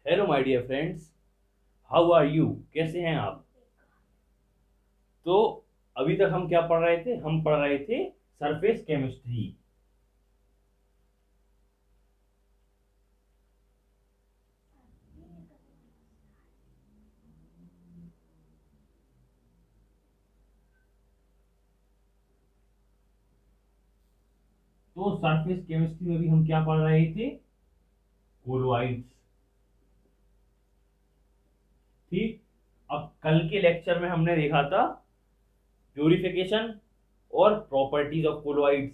Hello my dear friends, how are you? कैसे हैं आप? तो अभी तक हम क्या पढ़ रहे थे? हम पढ़ रहे थे सरफेस केमिस्ट्री। तो सरफेस केमिस्ट्री में भी हम क्या पढ़ रहे थे? कोलोइड्स। ठीक। अब कल के लेक्चर में हमने देखा था प्यूरिफिकेशन और प्रॉपर्टीज ऑफ कोलोइड्स।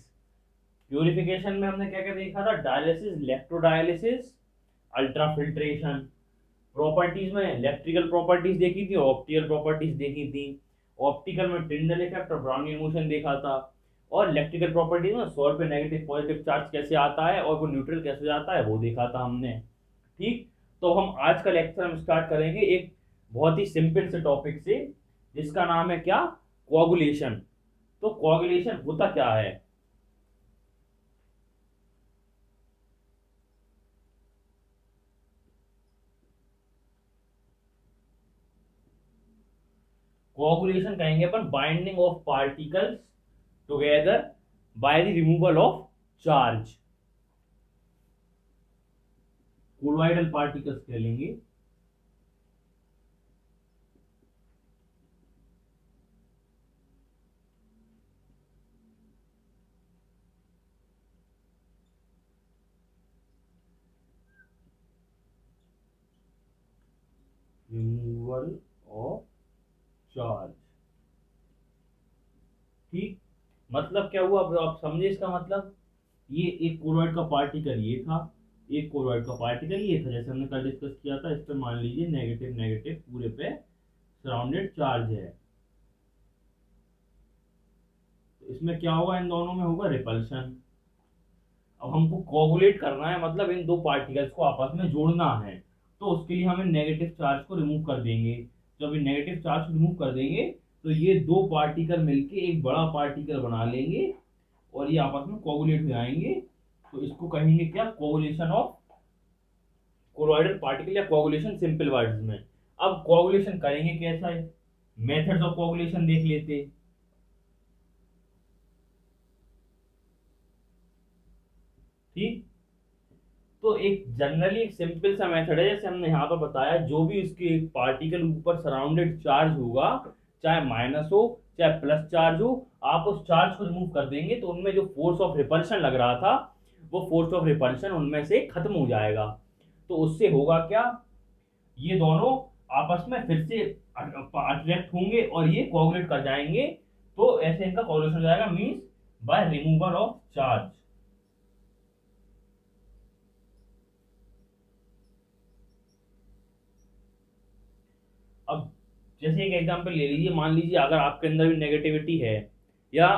प्यूरिफिकेशन में हमने क्या क्या देखा था? Dialysis, electrodialysis, ultrafiltration. प्रॉपर्टीज में इलेक्ट्रिकल प्रॉपर्टीज देखी थी, ऑप्टिकल प्रॉपर्टीज देखी थी। ऑप्टिकल में टिंडल इफेक्ट और ब्राउनिंग मोशन देखा था। और इलेक्ट्रिकल प्रॉपर्टीज में सौर पे नेगेटिव पॉजिटिव चार्ज कैसे आता है और वो न्यूट्रल कैसे जाता है वो देखा था हमने। ठीक। तो हम आज का लेक्चर हम स्टार्ट करेंगे एक बहुत ही सिंपल से टॉपिक से, जिसका नाम है क्या? कोआगुलेशन। तो कोआगुलेशन होता क्या है? कोआगुलेशन कहेंगे अपन binding of particles together by the removal of charge. Colloidal particles कह लेंगे। Removal of charge. ठीक। मतलब क्या हुआ? अब आप समझे इसका मतलब? ये एक कोलॉइड का पार्टिकल ये था, एक कोलॉइड का पार्टिकल ये था, जैसे हमने कल डिस्कस किया था। इस पे मान लीजिए नेगेटिव नेगेटिव पूरे पे सराउंडेड चार्ज है। तो इसमें क्या होगा? इन दोनों में होगा रिपल्शन। अब हमको कोगुलेट करना है, मतलब इन दो पार्टिकल्स को आपस में जोड़ना है। तो उसके लिए हमें नेगेटिव चार्ज को रिमूव कर देंगे। जब ये नेगेटिव चार्ज को रिमूव कर देंगे तो ये दो पार्टिकल मिलके एक बड़ा पार्टिकल बना लेंगे और ये आपस में कोगुलेट हो जाएंगे। तो इसको कहेंगे क्या? कोगुलेशन ऑफ कोलॉइडल पार्टिकल या कोगुलेशन सिंपल वर्ड्स में। अब कोगुलेशन करेंगे कैसा है? मेथड्स ऑफ कोगुलेशन देख लेते हैं। ठीक। तो एक जनरली एक सिंपल सा मेथड है, जैसे हमने यहाँ पर बताया, जो भी उसके पार्टिकल ऊपर सराउंडेड चार्ज होगा, चाहे माइनस हो चाहे प्लस चार्ज हो, आप उस चार्ज को रिमूव कर देंगे तो उनमें जो फोर्स ऑफ रिपल्शन लग रहा था वो फोर्स ऑफ रिपल्शन उनमें से खत्म हो जाएगा। तो उससे होगा क्या? ये दोनों आपस में फिर से अट्रैक्ट होंगे और ये कोऑगुलेट कर जाएंगे। तो ऐसे इनका कोऑगुलेशन हो जाएगा, means by removal of charge. अब जैसे एक एग्जांपल ले लीजिए, मान लीजिए अगर आपके अंदर भी नेगेटिविटी है या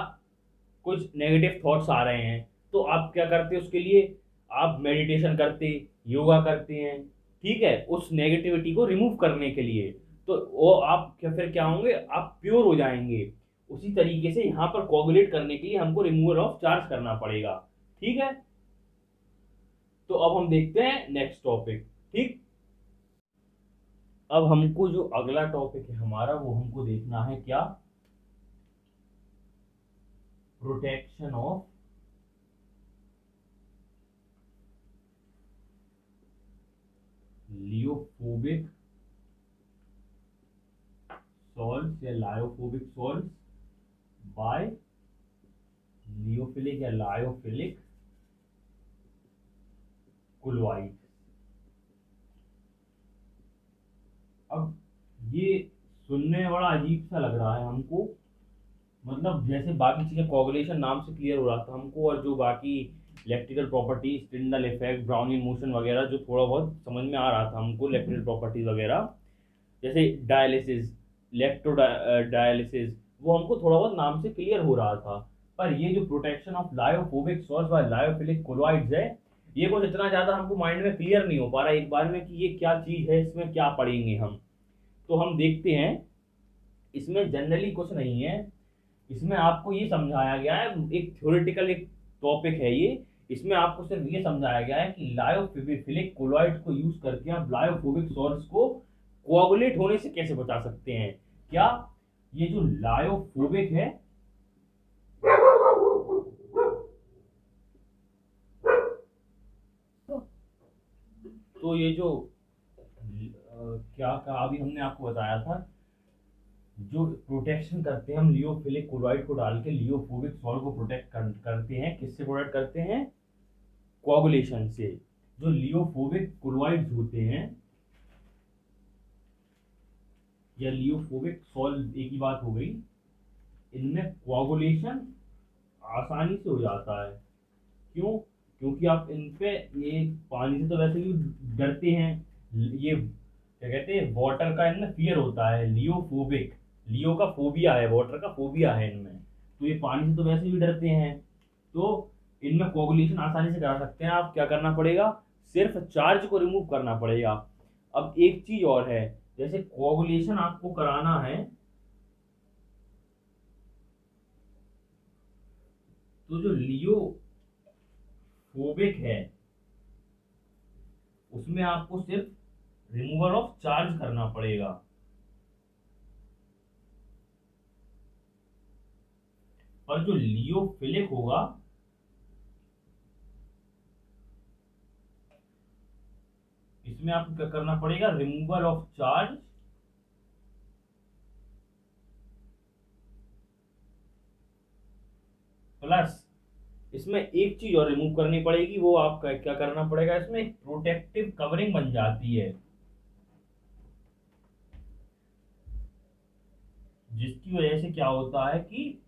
कुछ नेगेटिव थॉट्स आ रहे हैं, तो आप क्या करते हैं उसके लिए? आप मेडिटेशन करते, योगा करते हैं। ठीक है, उस नेगेटिविटी को रिमूव करने के लिए। तो वो आप क्या, फिर क्या होंगे? आप प्योर हो जाएंगे। उसी तरीके से यहाँ पर कोगुलेट करने के लिए हमको रिमूवल ऑफ चार्ज करना पड़ेगा। ठीक है। तो अब हम देखते हैं नेक्स्ट टॉपिक। ठीक। अब हमको जो अगला टॉपिक है हमारा, वो हमको देखना है क्या? प्रोटेक्शन ऑफ लियोफोबिक सॉल्ट्स या लायोफोबिक सॉल्ट्स बाय लियोफिलिक या लायोफिलिक कोलॉइड। अब ये सुनने में बड़ा अजीब सा लग रहा है हमको, मतलब जैसे बाकी चीजें कोगुलेशन नाम से क्लियर हो रहा था हमको, और जो बाकी electrical properties, Tyndall effect, browning motion वगैरह जो थोड़ा बहुत समझ में आ रहा था हमको, इलेक्ट्रिकल प्रॉपर्टीज वगैरह, जैसे डायलिसिस, इलेक्ट्रो डायलिसिस, वो हमको थोड़ा बहुत नाम से क्लियर हो रहा था। पर ये जो protection of lyophobic salts by lyophilic colloids है, ये कुछ इतना ज्यादा हमको माइंड में क्लियर नहीं हो पा रहा एक बार में कि ये क्या चीज है, इसमें क्या पढ़ेंगे हम। तो हम देखते हैं। इसमें जनरली कुछ नहीं है, इसमें आपको ये समझाया गया है, एक थ्योरेटिकल एक टॉपिक है ये, इसमें आपको सिर्फ ये समझाया गया है कि लायोफिलिक कोलॉइड को यूज करके आप लायोफोबिक सॉल्ट्स को कोआगुलेट होने से कैसे बचा सकते हैं। क्या ये जो लायोफोबिक है, तो ये जो क्या कहा अभी हमने आपको बताया था, जो प्रोटेक्शन करते हैं हम लियोफिलिक क्लोराइड को डाल के लियोफोबिक सॉल्ट को प्रोटेक्ट करते हैं। किससे प्रोटेक्ट करते हैं? कोआगुलेशन से। जो लियोफोबिक क्लोराइड्स होते हैं या लियोफोबिक सॉल्ट, एक ही बात हो गई, इनमें कोआगुलेशन आसानी से हो जाता है। क्यों? क्योंकि आप इन पे, ये पानी से तो वैसे भी डरते हैं, ये क्या कहते हैं, वाटर का इनमें फियर होता है, लियोफोबिक, लियो का फोबिया है, वाटर का फोबिया है इनमें, तो ये पानी से तो वैसे भी डरते हैं। तो इनमें कोगुलेशन आसानी से करा सकते हैं। आप क्या करना पड़ेगा? सिर्फ चार्ज को रिमूव करना पड़ेगा। अब एक चीज और है, जैसे कोगुलेशन आपको कराना है तो जो लियोफोबिक है उसमें आपको सिर्फ रिमूवल ऑफ चार्ज करना पड़ेगा। और जो लियोफिलिक होगा इसमें आपको क्या करना पड़ेगा? रिमूवल ऑफ चार्ज प्लस इसमें एक चीज और रिमूव करनी पड़ेगी, वो आपका क्या करना पड़ेगा, इसमें एक प्रोटेक्टिव कवरिंग बन जाती है, जिसकी वजह से क्या होता है कि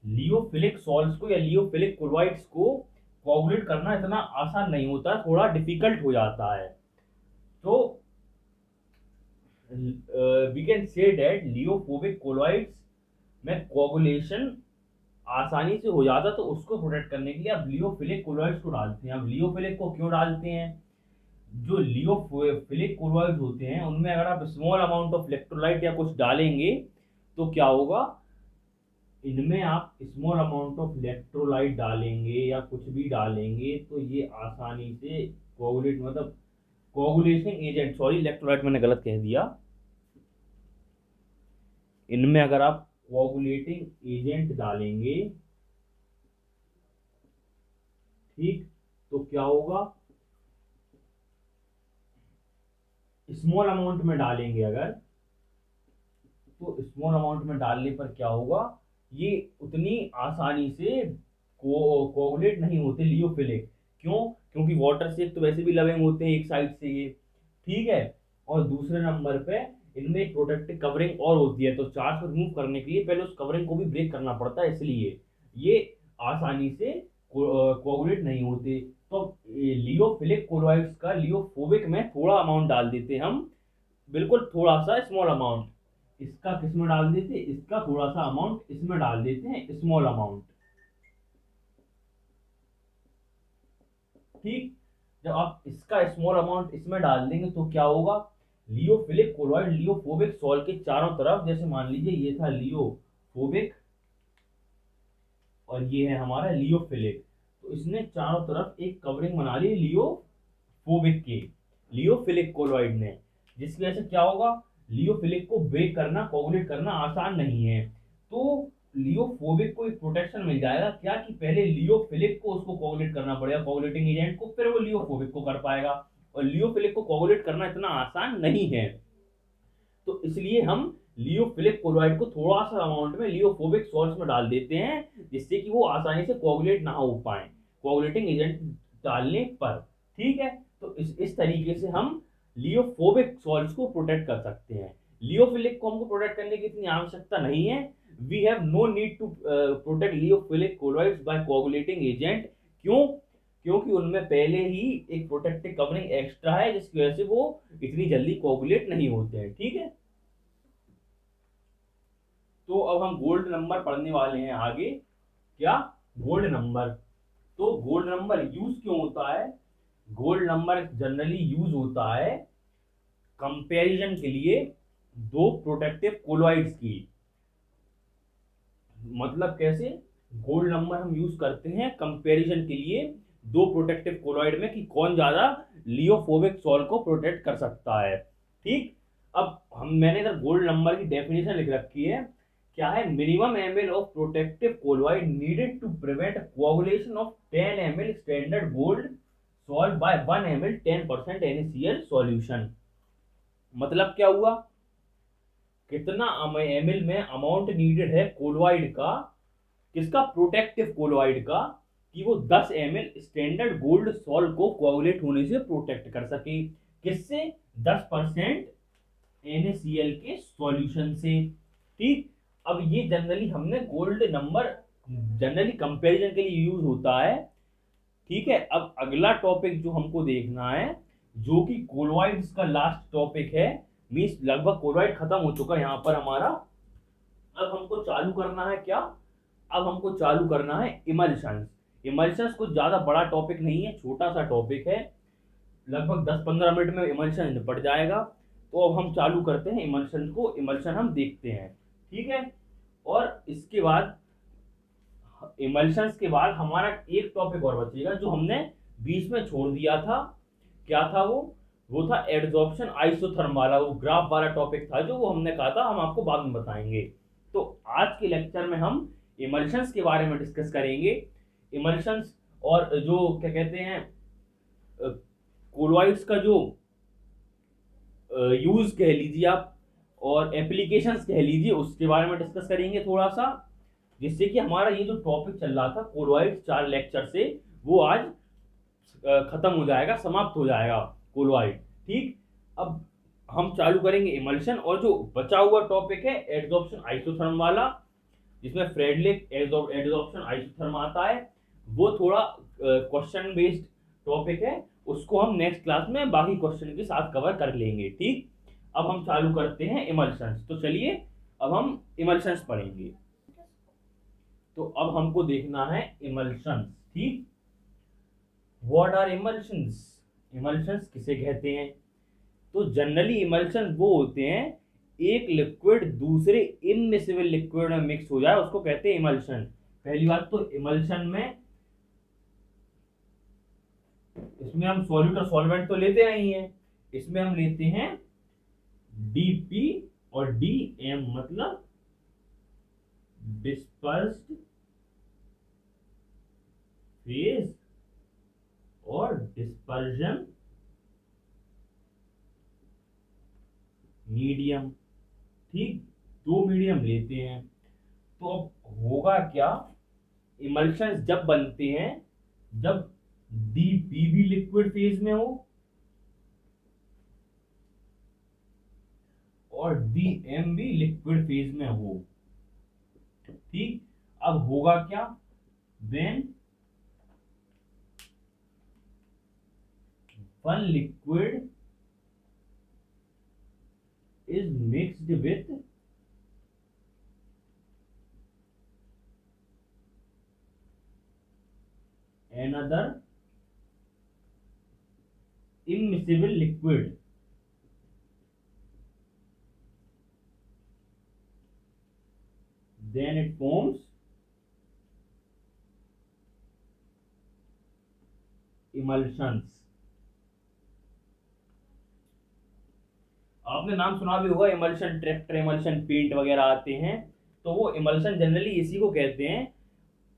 लियोफिलिक सॉल्ट्स को या लियोफिलिक क्लोराइड्स को कोगुलेट करना इतना आसान नहीं होता, थोड़ा डिफिकल्ट हो जाता है। तो we can say that lyophobic colloids में कोगुलेशन आसानी से हो जाता, तो उसको प्रोटेक्ट करने के लिए आप लियोफिलिक कोलॉइड्स को डालते हैं। अब लियोफिलिक को क्यों डालते हैं? जो लियोफिलिक कोलॉइड्स होते हैं उनमें अगर आप स्मॉल अमाउंट ऑफ इलेक्ट्रोलाइट या कुछ डालेंगे तो क्या होगा, इनमें आप स्मॉल अमाउंट ऑफ इलेक्ट्रोलाइट डालेंगे या कुछ भी डालेंगे तो ये आसानी से कोगुलेट, मतलब कोगुलेशन एजेंट, सॉरी इलेक्ट्रोलाइट मैंने गलत कह दिया, इनमें अगर आप कोगुलेटिंग एजेंट डालेंगे, ठीक, तो क्या होगा, स्मॉल अमाउंट में डालेंगे अगर, तो स्मॉल अमाउंट में डालने पर क्या होगा, ये उतनी आसानी से कोगुलेट नहीं होते लियोफिलिक। क्यों? क्योंकि वाटर से एक तो वैसे भी लविंग होते हैं एक साइड से ये, ठीक है, और दूसरे नंबर पे इनमें एक प्रोटेक्टिव कवरिंग और होती है, तो चार्ज को रिमूव करने के लिए पहले उस कवरिंग को भी ब्रेक करना पड़ता है, इसलिए ये आसानी से कोगुलेट नहीं होते। तो लियोफिलिक क्लोराइड्स का लियोफोबिक में थोड़ा अमाउंट डाल देते हम, बिल्कुल थोड़ा सा स्मॉल अमाउंट, इसका किसमें डाल देते, इसका थोड़ा सा अमाउंट इसमें डाल देते हैं, स्मॉल अमाउंट, ठीक। जब आप इसका स्मॉल अमाउंट इसमें डाल देंगे तो क्या होगा, लियोफिलिक कोलॉइड लियोफोबिक सॉल्ट के चारों तरफ, जैसे मान लीजिए ये था लियोफोबिक और ये है हमारा लियोफिलिक, तो इसने चारों तरफ एक कवरिंग बना ली लियोफोबिक की, लियोफिलिक कोलॉइड ने, जिसकी वजह से क्या होगा, लियोफिलिक को ब्रेक करना, कोगुलेट करना आसान नहीं है। तो लियोफोबिक को एक प्रोटेक्शन मिल जाएगा, क्या कि पहले लियोफिलिक को उसको कोगुलेट करना पड़ेगा, कोगुलेटिंग एजेंट को, फिर वो लियोफोबिक को कर पाएगा, और लियोफिलिक को कोगुलेट करना इतना आसान नहीं है। तो इसलिए हम लियोफिलिक क्लोराइड को थोड़ा सा अमाउंट में लियोफोबिक सॉल्ट्स में डाल देते हैं, जिससे कि वो आसानी से कोगुलेट ना हो पाए कोगुलेटिंग एजेंट डालने पर, ठीक है। तो इस तरीके से हम लियोफोबिक सॉल्ट्स को प्रोटेक्ट कर सकते हैं। लियोफिलिक को हमको प्रोटेक्ट करने की इतनी आवश्यकता नहीं है, we have no need to protect lyophilic chlorides by coagulating agent. क्यों? क्योंकि उनमें पहले ही एक प्रोटेक्टिव कवरिंग एक्स्ट्रा है, जिसकी वजह से वो इतनी जल्दी कोगुलेट नहीं होते हैं, ठीक है। तो अब हम गोल्ड नंबर पढ़ने वाले हैं आगे। क्या? Gold number. तो गोल्ड नंबर यूज क्यों होता है? गोल्ड नंबर जनरली यूज होता है कंपैरिजन के लिए दो प्रोटेक्टिव कोलॉइड्स की। मतलब कैसे? गोल्ड नंबर हम यूज करते हैं कंपैरिजन के लिए दो प्रोटेक्टिव कोलॉइड में कि कौन ज्यादा लियोफोबिक सॉल्ट को प्रोटेक्ट कर सकता है। ठीक, अब मैंने इधर गोल्ड नंबर की डेफिनेशन लिख रखी है, क्या है, minimum ml of protective colloid needed to prevent कोagulation of 10 ml standard gold salt by 1 ml 10% NaCl solution. मतलब क्या हुआ, कितना ml में अमाउंट नीडेड है कोलॉइड का, किसका, प्रोटेक्टिव कोलॉइड का, कि वो 10 ml स्टैंडर्ड गोल्ड सॉल्ट को कोagulate होने से प्रोटेक्ट कर सके, किससे, 10% NaCl के सॉल्यूशन से। ठीक, अब ये जनरली हमने गोल्ड नंबर जनरली कंपैरिजन के लिए यूज होता है। ठीक है, अब अगला टॉपिक जो हमको देखना है, जो कि कोलॉइड्स का लास्ट टॉपिक है, मींस लगभग कोलॉइड खत्म हो चुका है यहाँ पर हमारा। अब हमको चालू करना है क्या, अब हमको चालू करना है इमल्शंस। इमल्शंस कुछ ज्यादा बड़ा टॉपिक नहीं है, छोटा सा टॉपिक है, लगभग 10-15 मिनट में इमल्शन निपट जाएगा। तो अब हम चालू करते हैं इमल्शन को, इमल्शन हम देखते हैं। ठीक है, और इसके बाद इमल्शंस के बाद हमारा एक टॉपिक और बचेगा जो हमने बीच में छोड़ दिया था। क्या था वो था एडजॉर्प्शन आइसोथर्म वाला, वो ग्राफ वाला टॉपिक था जो वो हमने कहा था हम आपको बाद में बताएंगे। तो आज के लेक्चर में हम इमल्शंस के बारे में डिस्कस करेंगे। इमल्शंस और जो क्या कहते हैं कोलॉइड्स का जो यूज कह लीजिए आप और एप्लीकेशंस कह लीजिए, उसके बारे में डिस्कस करेंगे थोड़ा सा, जिससे कि हमारा ये जो टॉपिक चल रहा था कोलॉइड 4 लेक्चर से, वो आज खत्म हो जाएगा, समाप्त हो जाएगा कोलॉइड। ठीक, अब हम चालू करेंगे इमल्शन, और जो बचा हुआ टॉपिक है एडजॉर्प्शन आइसोथर्म वाला, जिसमें फ्रेडलिक एडजॉर्प्शन आइसोथर्म आता है, वो थोड़ा क्वेश्चन बेस्ड टॉपिक है, उसको हम नेक्स्ट क्लास में बाकी क्वेश्चन के साथ कवर कर लेंगे। ठीक, अब हम चालू करते हैं इमल्शंस। तो चलिए अब हम इमल्शंस पढ़ेंगे। तो अब हमको देखना है इमल्शंस। ठीक, व्हाट आर इमल्शंस, इमल्शंस किसे कहते हैं। तो जनरली इमल्शन वो होते हैं, एक लिक्विड दूसरे इममिसिबल लिक्विड में मिक्स हो जाए, उसको कहते हैं इमल्शन। पहली बात तो इमल्शन में इसमें हम सॉल्यूट और सॉल्वेंट तो लेते नहीं है, इसमें हम लेते हैं डीपी और डीएम, मतलब डिस्पर्स्ड फेज और डिस्पर्जन मीडियम। ठीक, दो मीडियम लेते हैं। तो अब होगा क्या, इमल्शंस जब बनते हैं जब डीपी भी लिक्विड फेज में हो और डीएम भी लिक्विड फेज में हो। ठीक, अब होगा क्या, when one liquid is mixed with another immiscible liquid, then it forms emulsions। आपने नाम सुना भी होगा, इमल्शन, ट्रैक्टर इमल्शन, पेंट वगैरह आते हैं, तो वो इमल्शन जनरली इसी को कहते हैं।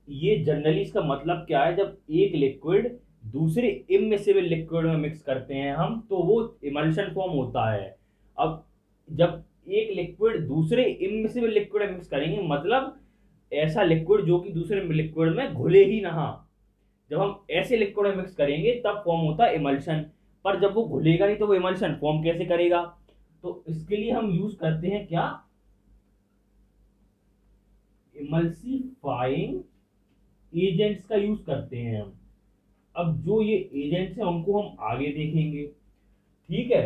ये जनरली इसका मतलब क्या है, जब एक लिक्विड दूसरे इममिसिबल लिक्विड में मिक्स करते हैं हम, तो वो इमल्शन फॉर्म होता है। अब जब एक लिक्विड दूसरे इममिसिबल लिक्विड में मिक्स करेंगे, मतलब ऐसा लिक्विड जो कि दूसरे लिक्विड में घुले ही ना, जब हम ऐसे लिक्विड में मिक्स करेंगे तब फॉर्म होता है इमल्शन। पर जब वो घुलेगा नहीं तो वो इमल्शन फॉर्म कैसे करेगा। तो इसके लिए हम यूज करते हैं क्या, इमल्सिफाइंग एजेंट्स का यूज करते हैं हम। अब जो ये एजेंट्स हैं उनको हम आगे देखेंगे। ठीक है,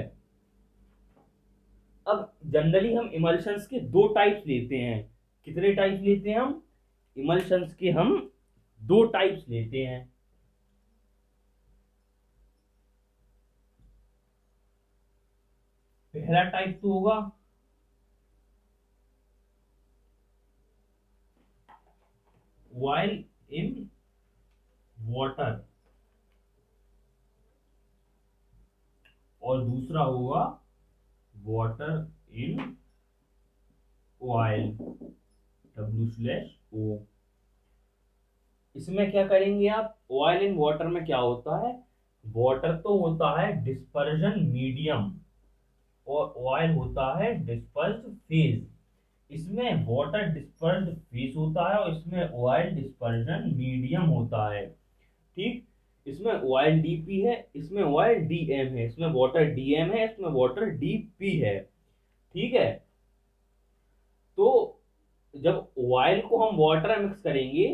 अब जनरली हम इमल्शंस के दो टाइप्स लेते हैं। कितने टाइप्स लेते हैं हम, इमल्शंस के हम दो टाइप्स लेते हैं। पहला टाइप तो होगा while in water, और दूसरा होगा वाटर इन ऑयल, W/O। इसमें क्या करेंगे आप, ऑयल इन वाटर में क्या होता है, वाटर तो होता है डिस्पर्जन मीडियम और ऑयल होता है डिस्पर्स्ड फेज। इसमें वाटर डिस्पर्स्ड फेज होता है और इसमें ऑयल डिस्पर्जन मीडियम होता है। ठीक, इसमें ऑयल डीपी है, इसमें ऑयल डीएम है, इसमें वाटर डीएम है, इसमें वाटर डीपी है। ठीक है, तो जब ऑयल को हम वाटर में मिक्स करेंगे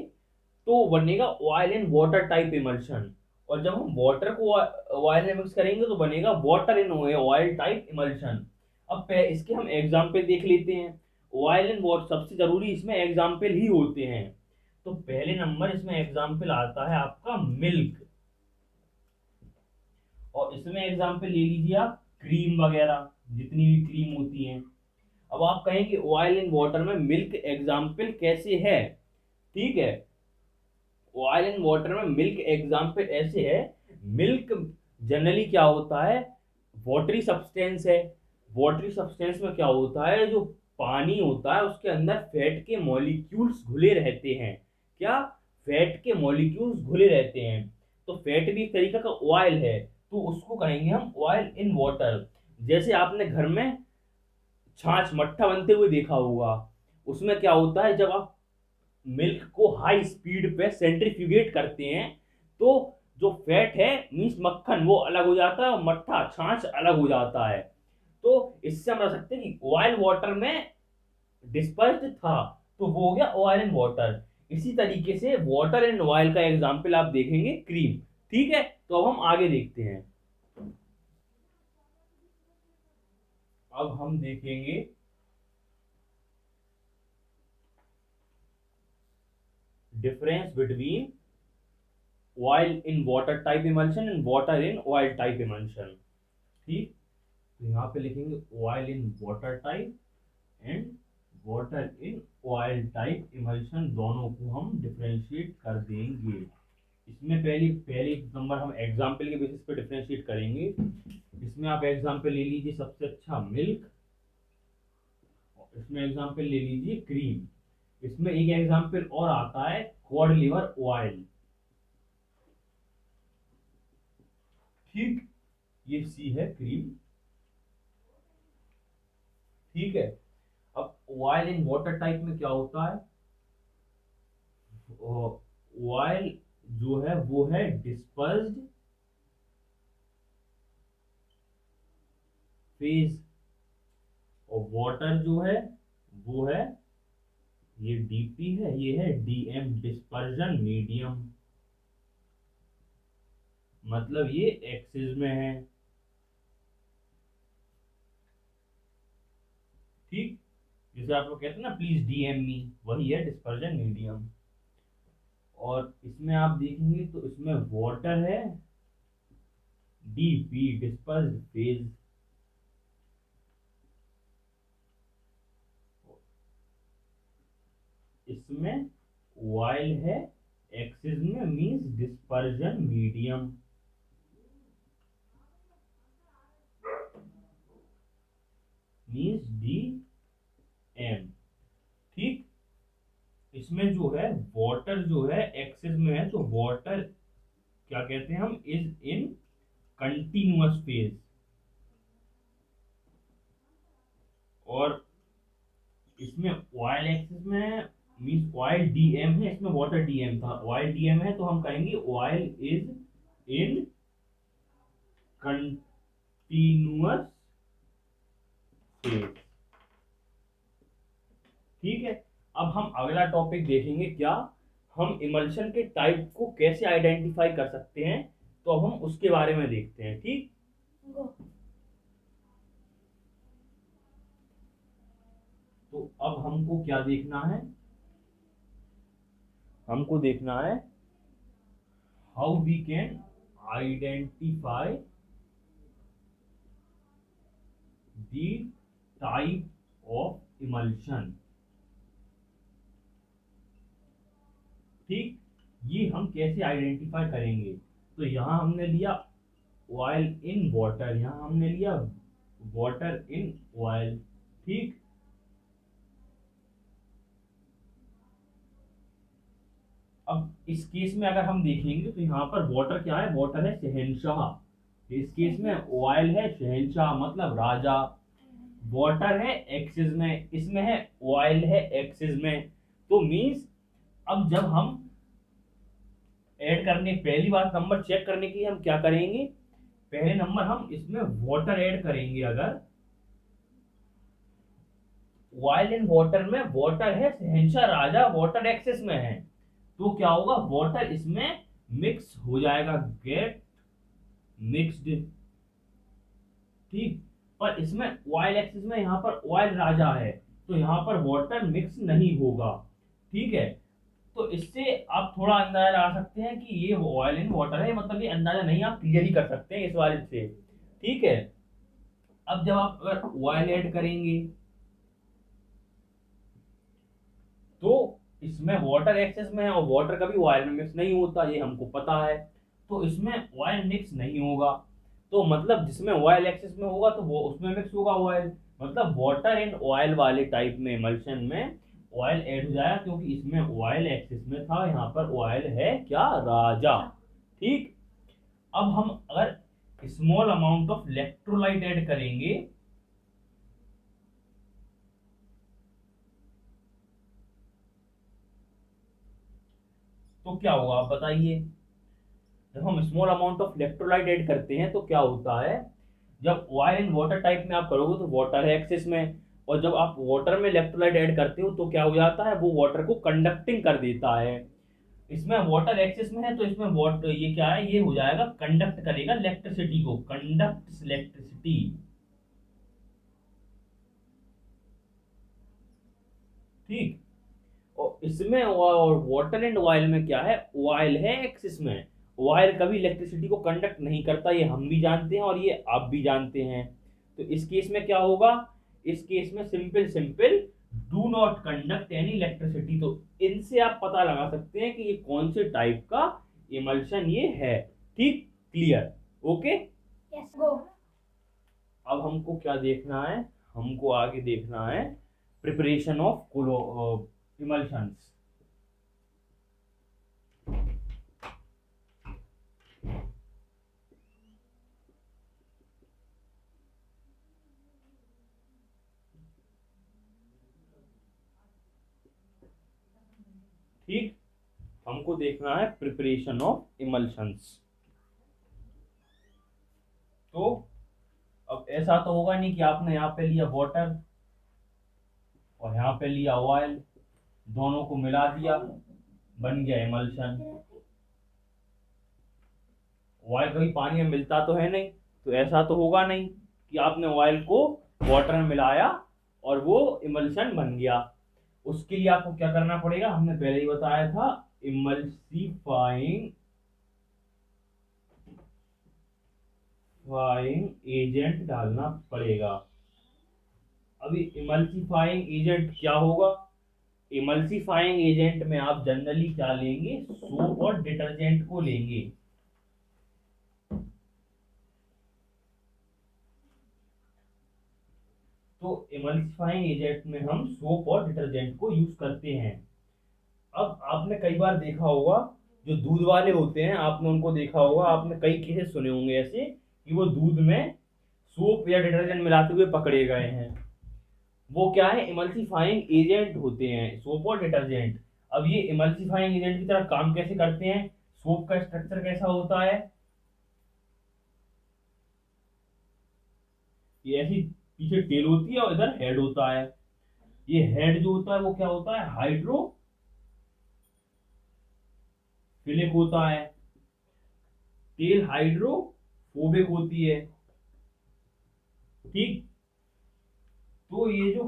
तो बनेगा oil in water type emulsion, और जब हम वाटर को ऑयल में मिक्स करेंगे तो बनेगा water in oil type emulsion. अब इसके हम एग्जाम्पल देख लेते हैं। ऑयल इन वाटर, सबसे जरूरी इसमें एग्जाम्पल ही होते हैं। तो पहले नंबर इसमें एग्जाम्पल आता है आपका मिल्क, और इसमें एग्जाम्पल ले लीजिए आप क्रीम वगैरह, जितनी भी क्रीम होती हैं। अब आप कहेंगे ऑयल इन वाटर में मिल्क एग्जाम्पल कैसे है। ठीक है, ऑयल इन वाटर में मिल्क एग्जाम्पल ऐसे है। मिल्क जनरली क्या होता है, वाटरी सब्सटेंस है। वाटरी सब्सटेंस में क्या होता है, जो पानी होता है उसके अंदर फैट के मॉलिक्यूल्स घुले रहते हैं। क्या, फैट के मॉलिक्यूल्स घुले रहते हैं। तो फैट भी एक तरीका का ऑयल है, तो उसको कहेंगे हम ऑयल इन वाटर। जैसे आपने घर में छाछ मट्ठा बनते हुए देखा होगा, उसमें क्या होता है, जब आप मिल्क को हाई स्पीड पे सेंट्रीफ्यूगेट करते हैं तो जो फैट है मींस मक्खन वो अलग हो जाता है और मट्ठा छाछ अलग हो जाता है। तो इससे हम बता सकते हैं कि ऑयल वाटर में डिस्पर्स्ड था, तो वो हो गया ऑयल इन वाटर। इसी तरीके से वाटर एंड ऑयल का एग्जांपल आप देखेंगे क्रीम। ठीक है, तो अब हम आगे देखते हैं। अब हम देखेंगे difference between oil in water type emulsion and water in oil type emulsion. ठीक, तो यहाँ पे लिखेंगे oil in water type and water in oil type emulsion, दोनों को हम डिफरेंशिएट कर देंगे। इसमें पहले पहले नंबर हम एग्जाम्पल के बेसिस पे डिफरेंशिएट करेंगे। इसमें आप एग्जाम्पल ले लीजिए सबसे अच्छा मिल्क, इसमें एग्जाम्पल ले लीजिए क्रीम। इसमें एक एग्जाम्पल और आता है कॉड लिवर ऑयल। ठीक, ये सी है क्रीम। ठीक है, अब ऑयल इन वाटर टाइप में क्या होता है, ऑयल जो है वो है डिस्पर्स्ड फेज, और वाटर जो है वो है, ये डीपी है, ये है डीएम, डिस्पर्जन मीडियम, मतलब ये एक्सिस में है। ठीक, जैसे आप लोग कहते हैं ना प्लीज डीएम मी, वही है डिस्पर्जन मीडियम। और इसमें आप देखेंगे तो इसमें वाटर है डीपी, डिस्पर्स्ड फेज। इसमें ऑयल है एक्सिस में, means dispersion medium. Means D M. ठीक, इसमें जो है वाटर जो है एक्सिस में है, तो वाटर क्या कहते हैं हम, इज इन कंटिन्यूअस फेज। और इसमें ऑयल एक्सिस में है, मींस ऑयल डीएम है, इसमें वाटर डीएम था, ऑयल डीएम है तो हम कहेंगे oil is in continuous phase. ठीक है, अब हम अगला टॉपिक देखेंगे, क्या हम इमल्शन के टाइप को कैसे आइडेंटिफाई कर सकते हैं, तो अब हम उसके बारे में देखते हैं। ठीक, तो अब हमको क्या देखना है, हमको देखना है how we can identify the type of emulsion. ठीक, ये हम कैसे आइडेंटिफाई करेंगे, तो यहां हमने लिया ऑयल इन वाटर, यहां हमने लिया वाटर इन ऑयल। ठीक, अब इस केस में अगर हम देखेंगे तो यहाँ पर वाटर क्या है, वाटर है शहंशाह। इस केस में ऑयल है शहंशाह मतलब राजा, वाटर है एक्सिस में, इसमें है ऑयल है एक्सिस में। तो मींस अब जब हम ऐड करने, पहली बात नंबर चेक करने के लिए हम क्या करेंगे, पहले नंबर हम इसमें वाटर ऐड करेंगे। अगर ऑयल इन वाटर में वाटर है शहंशाह राजा, वाटर एक्सिस में है, तो क्या होगा, वाटर इसमें मिक्स हो जाएगा, गेट मिक्स्ड। ठीक, पर इसमें ऑयल एक्सिस में यहाँ पर ऑयल राजा है, तो यहाँ पर वाटर मिक्स नहीं होगा। ठीक है, तो इससे आप थोड़ा अंदाजा लगा सकते हैं कि ये ऑयल इन वाटर है, मतलब ये अंदाजा नहीं, आप क्लियर ही कर सकते हैं इस वाले से। ठीक है, अब जब आप अगर ऑयल ऐड करेंगे तो इसमें वाटर एक्सेस में है, और वाटर कभी ऑयल में मिक्स नहीं होता, ये हमको पता है। तो इसमें ऑयल मिक्स नहीं होगा, तो मतलब जिसमें ऑयल एक्सेस में होगा तो वो उसमें मिक्स होगा ऑयल, मतलब वाटर एंड ऑयल वाले टाइप में इमल्शन में ऑयल ऐड हो जाएगा, क्योंकि इसमें ऑयल एक्सेस में था, यहाँ पर ऑयल है क्या, राजा। ठीक, अब हम अगर small amount of electrolyte add करेंगे तो क्या होगा आप बताइए। जब हम small amount of electrolyte add करते हैं तो क्या होता है, जब ऑयल एंड वाटर टाइप में आप करोगे तो वाटर है एक्सेस में, और जब आप वाटर में इलेक्ट्रोलाइट ऐड करते हो तो क्या हो जाता है, वो वाटर को कंडक्टिंग कर देता है। इसमें वाटर एक्सेस में है तो इसमें वाटर ये क्या है, ये हो जाएगा कंडक्ट करेगा इलेक्ट्रिसिटी को, कंडक्ट इलेक्ट्रिसिटी। ठीक, और इसमें और वाटर एंड ऑयल में क्या है, ऑयल है एक्सिस में, ऑयल कभी इलेक्ट्रिसिटी को कंडक्ट नहीं करता, ये हम भी जानते हैं और ये आप भी जानते हैं। तो इस केस में क्या होगा, इस केस में simple simple do not conduct any electricity. तो इनसे आप पता लगा सकते हैं कि ये कौन से टाइप का इमल्शन ये है। ठीक, क्लियर, ओके। Yes go. अब हमको क्या देखना है, हमको आगे देखना है प्रिपरेशन ऑफ इमल्शंस। ठीक, हमको देखना है प्रिपरेशन ऑफ इमल्शंस। तो अब ऐसा तो होगा नहीं कि आपने यहाँ पे लिया वाटर और यहाँ पे लिया ऑयल, दोनों को मिला दिया, बन गया इमल्शन। ऑयल कभी पानी में मिलता तो है नहीं, तो ऐसा तो होगा नहीं कि आपने ऑयल को वाटर में मिलाया और वो इमल्शन बन गया। उसके लिए आपको क्या करना पड़ेगा, हमने पहले ही बताया था, इमल्सिफाइंग एजेंट डालना पड़ेगा। अभी इमल्सिफाइंग एजेंट क्या होगा, इमल्सिफाइंग एजेंट में आप जनरली क्या लेंगे, सोप और डिटर्जेंट को लेंगे। तो इमल्सिफाइंग एजेंट में हम सोप और डिटर्जेंट को यूज करते हैं। अब आपने कई बार देखा होगा, जो दूध वाले होते हैं आपने उनको देखा होगा, आपने कई केसेस सुने होंगे ऐसे कि वो दूध में सोप या डिटर्जेंट मिलाते हुए पकड़े गए हैं। वो क्या है, इमल्सिफाइंग एजेंट होते हैं, सोप और डिटर्जेंट। अब ये इमल्सिफाइंग एजेंट की तरह काम कैसे करते हैं, सोप का स्ट्रक्चर कैसा होता है, ये ऐसी पीछे टेल होती है और इधर हेड होता है। ये हेड जो होता है वो क्या होता है, हाइड्रोफिलिक होता है, टेल हाइड्रोफोबिक होती है। ठीक, तो ये जो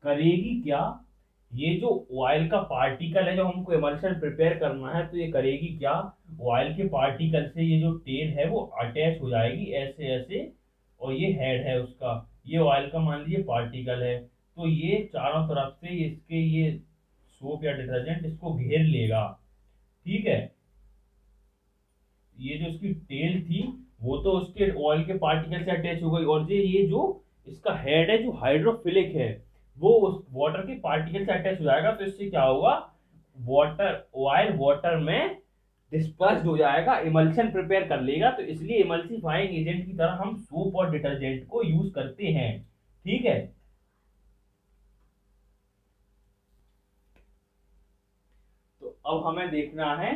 करेगी क्या, ये जो ऑयल का पार्टिकल है, जो हमको इमल्शन प्रिपेयर करना है, तो ये करेगी क्या, ऑयल के पार्टिकल से ये जो टेल है वो अटैच हो जाएगी ऐसे ऐसे, और ये हेड है उसका, ये ऑयल का मान लीजिए पार्टिकल है, तो ये चारों तरफ से इसके ये सोप या डिटर्जेंट इसको घेर लेगा। ठीक है, ये जो इसकी टेल थी वो तो उसके ऑयल के पार्टिकल से अटैच हो गई, और ये जो इसका हेड है जो हाइड्रोफिलिक है वो उस वाटर के पार्टिकल से अटैच हो जाएगा, तो इससे क्या होगा, वाटर ऑयल वाटर में डिस्पर्स्ड हो जाएगा, इमल्शन प्रिपेयर कर लेगा। तो इसलिए इमल्सिफाइंग एजेंट की तरह हम सोप और डिटर्जेंट को यूज करते हैं। ठीक है, तो अब हमें देखना है,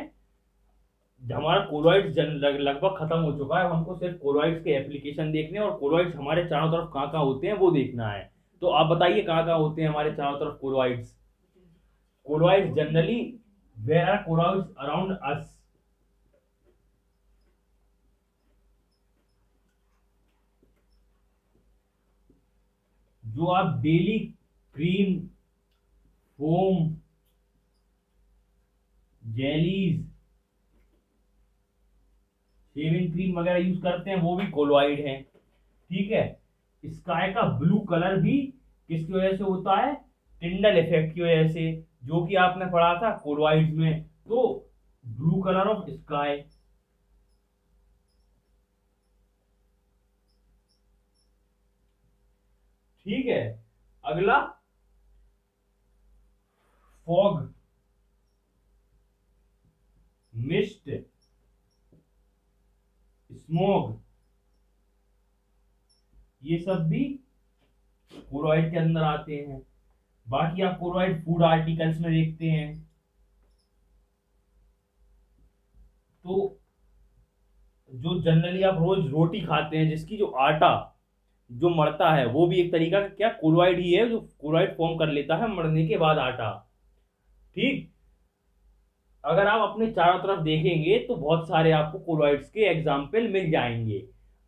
हमारा कोलॉइड्स लगभग खत्म हो चुका है, हमको सिर्फ कोलॉइड्स के एप्लीकेशन देखने हैं और कोलॉइड्स हमारे चारों तरफ कहाँ कहाँ होते हैं वो देखना है। तो आप बताइए कहाँ कहाँ होते हैं हमारे चारों तरफ colloids. Colloids generally, where are colloids around us? जो आप daily cream, foam, jellies, shaving cream वगैरह यूज करते हैं वो भी कोलॉइड है। ठीक है, स्काई का ब्लू कलर भी किसकी वजह से होता है, टिंडल इफेक्ट की वजह से, जो कि आपने पढ़ा था कोलॉइड्स में। तो ब्लू कलर ऑफ स्काई। ठीक है, अगला फॉग, मिस्ट, स्मोक, ये सब भी कोलॉइड के अंदर आते हैं। बाकी आप कोलॉइड फूड आर्टिकल्स में देखते हैं। तो जो जनरली आप रोज रोटी खाते हैं, जिसकी जो आटा जो मरता है वो भी एक तरीका का क्या कोलॉइड ही है, जो कोलॉइड फॉर्म कर लेता है मरने के बाद आटा। ठीक, अगर आप अपने चारों तरफ देखेंगे तो बहुत सारे आपको कोलॉइड्स के एग्जाम्पल मिल जाएंगे।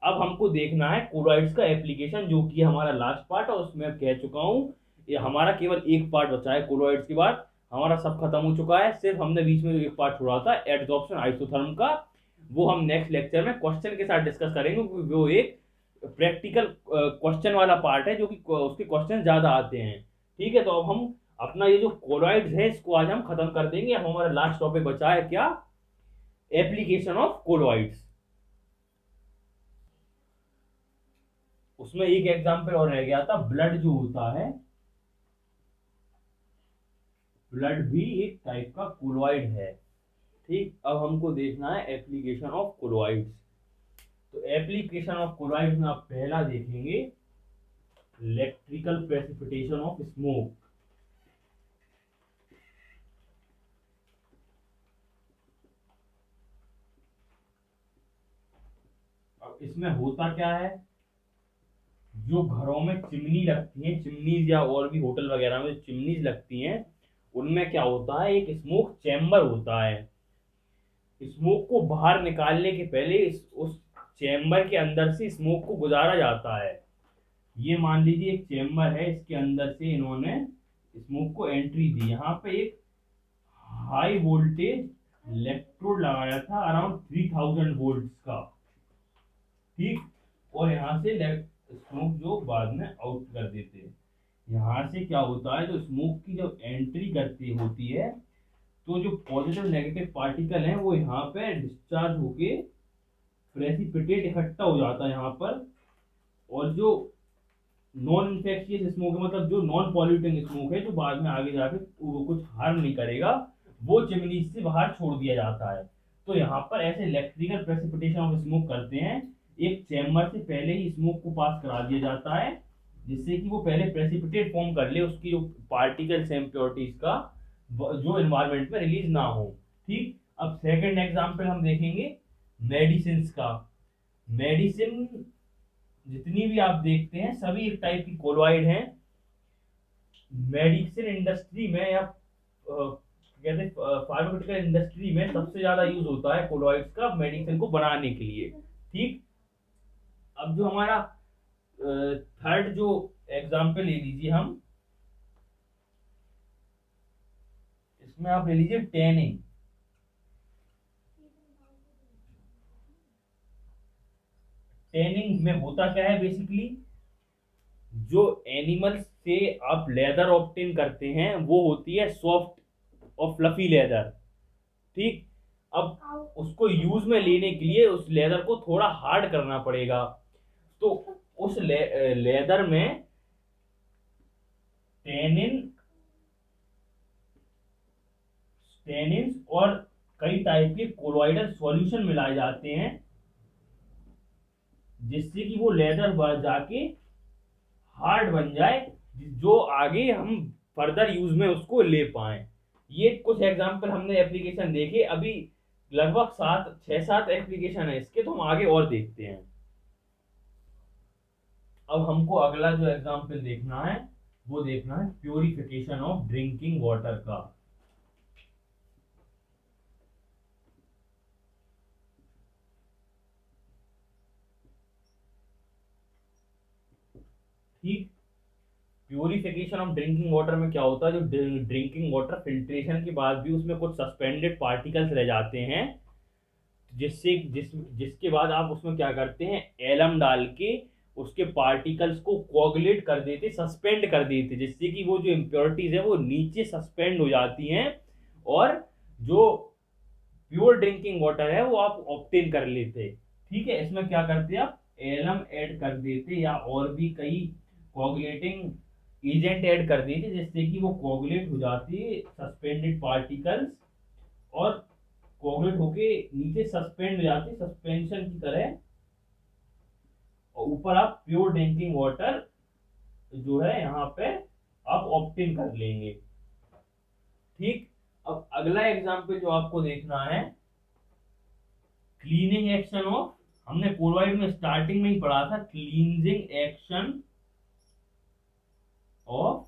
अब हमको देखना है कोलॉइड्स का एप्लीकेशन, जो कि हमारा लास्ट पार्ट है, उसमें अब कह चुका हूं ये हमारा केवल एक पार्ट बचा है। कोलॉइड्स के बाद हमारा सब खत्म हो चुका है, सिर्फ हमने बीच में जो एक पार्ट छोड़ा था एडसॉर्प्शन आइसोथर्म का, वो हम नेक्स्ट लेक्चर में क्वेश्चन के साथ डिस्कस करेंगे, क्योंकि वो एक प्रैक्टिकल क्वेश्चन वाला पार्ट है, जो कि उसके क्वेश्चन ज्यादा आते हैं। ठीक है, तो अब हम अपना ये जो कोलॉइड्स है इसको आज हम खत्म कर देंगे। अब हमारा लास्ट टॉपिक बचा है क्या, एप्लीकेशन ऑफ कोलॉइड्स। उसमें एक एग्जांपल और रह गया था, ब्लड जो होता है, ब्लड भी एक टाइप का कोलॉइड है। ठीक, अब हमको देखना है एप्लीकेशन ऑफ कोलॉइड्स। तो एप्लीकेशन ऑफ कोलॉइड्स में आप पहला देखेंगे इलेक्ट्रिकल प्रेसिपिटेशन ऑफ स्मोक। अब इसमें होता क्या है, जो घरों में चिमनी लगती है, चिमनीज या और भी होटल वगैरह में चिमनीज लगती हैं, उनमें क्या होता है, एक स्मोक चैम्बर होता है। स्मोक को बाहर निकालने के पहले उस चैम्बर के अंदर से स्मोक को गुजारा जाता है। ये मान लीजिए एक चैम्बर है, इसके अंदर से इन्होंने स्मोक को एंट्री दी। यहाँ पे एक हाई वोल्टेज इलेक्ट्रोड लगाया था अराउंड 3000 वोल्ट्स का। ठीक, और यहाँ से स्मोक जो बाद में आउट कर देते हैं। यहाँ से क्या होता है, जो स्मोक की जब एंट्री करती होती है, तो जो पॉजिटिव नेगेटिव पार्टिकल हैं वो यहाँ पे डिस्चार्ज होके प्रेसिपिटेट इकट्ठा हो जाता है यहाँ पर, और जो नॉन इन्फेक्शियस स्मोक है, मतलब जो नॉन पॉल्यूटिंग स्मोक है, जो बाद में आगे जाके वो कुछ हार्म नहीं करेगा, वो चिमनी से बाहर छोड़ दिया जाता है। तो यहाँ पर ऐसे इलेक्ट्रिकल प्रेसिपिटेशन ऑफ स्मोक करते हैं, एक चैम्बर से पहले ही स्मोक को पास करा दिया जाता है, जिससे कि वो पहले प्रेसिपिटेट फॉर्म कर ले, उसकी जो पार्टिकल्स हैं इम्प्योरिटीज का, जो एनवायरनमेंट में रिलीज ना हो। ठीक, अब सेकंड एग्जांपल हम देखेंगे मेडिसिन का। मेडिसिन जितनी भी आप देखते हैं सभी एक टाइप की कोलॉइड हैं। मेडिसिन इंडस्ट्री में या कहते हैं फार्मास्यूटिकल इंडस्ट्री में सबसे ज्यादा यूज होता है कोलॉइड्स का मेडिसिन को बनाने के लिए। ठीक, अब जो हमारा थर्ड जो एग्जांपल ले लीजिए हम, इसमें आप ले लीजिए टैनिंग। टैनिंग में होता क्या है, बेसिकली जो एनिमल से आप लेदर ऑब्टेन करते हैं वो होती है सॉफ्ट और फ्लफी लेदर। ठीक, अब उसको यूज में लेने के लिए उस लेदर को थोड़ा हार्ड करना पड़ेगा। तो उस लेदर में टेनिन्स और कई टाइप के कोलोइडल सॉल्यूशन मिलाए जाते हैं, जिससे कि वो लेदर जाके हार्ड बन जाए, जो आगे हम फर्दर यूज में उसको ले पाए। ये कुछ एग्जांपल हमने एप्लीकेशन देखे, अभी लगभग 6-7 एप्लीकेशन है इसके, तो हम आगे और देखते हैं। अब हमको अगला जो एग्जांपल देखना है वो देखना है प्यूरिफिकेशन ऑफ ड्रिंकिंग वाटर का। ठीक, प्यूरिफिकेशन ऑफ ड्रिंकिंग वाटर में क्या होता है, जो ड्रिंकिंग वाटर फिल्ट्रेशन के बाद भी उसमें कुछ सस्पेंडेड पार्टिकल्स रह जाते हैं, जिसके बाद आप उसमें क्या करते हैं, एलम डाल के उसके पार्टिकल्स को कोगुलेट कर देते, सस्पेंड कर देते, जिससे कि वो जो इम्प्योरिटीज है वो नीचे सस्पेंड हो जाती हैं, और जो प्योर ड्रिंकिंग वाटर है वो आप ऑब्टेन कर लेते। ठीक है, इसमें क्या करते हैं, आप एलम ऐड कर देते या और भी कई कोगुलेटिंग एजेंट ऐड कर देते, जिससे कि वो कोगुलेट हो जाती है सस्पेंडेड पार्टिकल्स, और कोगुलेट होके नीचे सस्पेंड हो जाती है सस्पेंशन की तरह, और ऊपर आप प्योर ड्रिंकिंग वाटर जो है यहाँ पे आप ऑब्टेन कर लेंगे। ठीक, अब अगला एग्जांपल जो आपको देखना है, क्लीनिंग एक्शन ऑफ, हमने कोलोइड में स्टार्टिंग में ही पढ़ा था, cleansing action of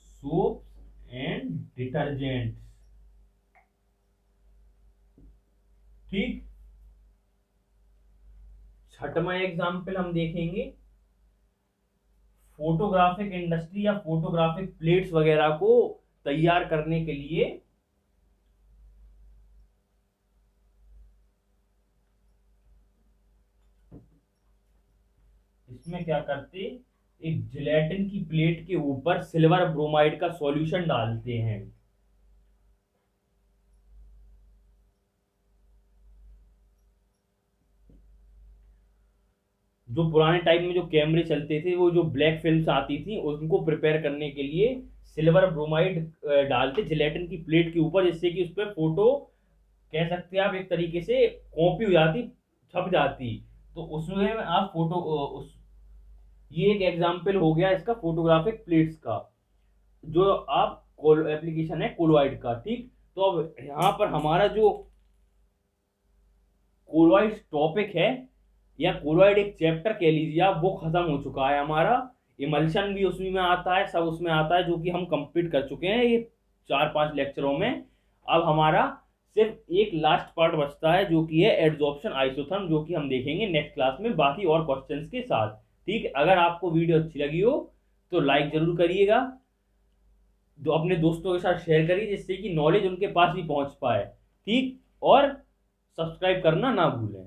soaps and detergents. ठीक, छठवां एग्जाम्पल हम देखेंगे, फोटोग्राफिक इंडस्ट्री या फोटोग्राफिक प्लेट्स वगैरह को तैयार करने के लिए इसमें क्या करते, एक जिलेटिन की प्लेट के ऊपर सिल्वर ब्रोमाइड का सॉल्यूशन डालते हैं। जो पुराने टाइम में जो कैमरे चलते थे, वो जो ब्लैक फिल्म्स आती थी, उनको प्रिपेयर करने के लिए सिल्वर ब्रोमाइड डालते जिलेटिन की प्लेट के ऊपर, जिससे कि उस पर फोटो, कह सकते हैं आप एक तरीके से कॉपी हो जाती, छप जाती। तो उसमें आप फोटो ये एक एग्जाम्पल हो गया इसका फोटोग्राफिक प्लेट्स का, जो आप एप्लीकेशन है कोलोइड का। ठीक, तो अब यहाँ पर हमारा जो कोलोइड टॉपिक है या कोलोइड एक चैप्टर कह लीजिए आप, वो खत्म हो चुका है हमारा। इमल्शन भी उसमें में आता है, सब उसमें आता है, जो कि हम कंप्लीट कर चुके हैं ये 4-5 लेक्चरों में। अब हमारा सिर्फ एक लास्ट पार्ट बचता है, जो कि है एडजॉर्प्शन आइसोथर्म, जो कि हम देखेंगे नेक्स्ट क्लास में बाकी और क्वेश्चंस के साथ। ठीक, अगर आपको वीडियो अच्छी लगी हो तो लाइक जरूर करिएगा, जो अपने दोस्तों के साथ शेयर करिए, जिससे कि नॉलेज उनके पास भी पहुंच पाए। ठीक, और सब्सक्राइब करना ना भूलें।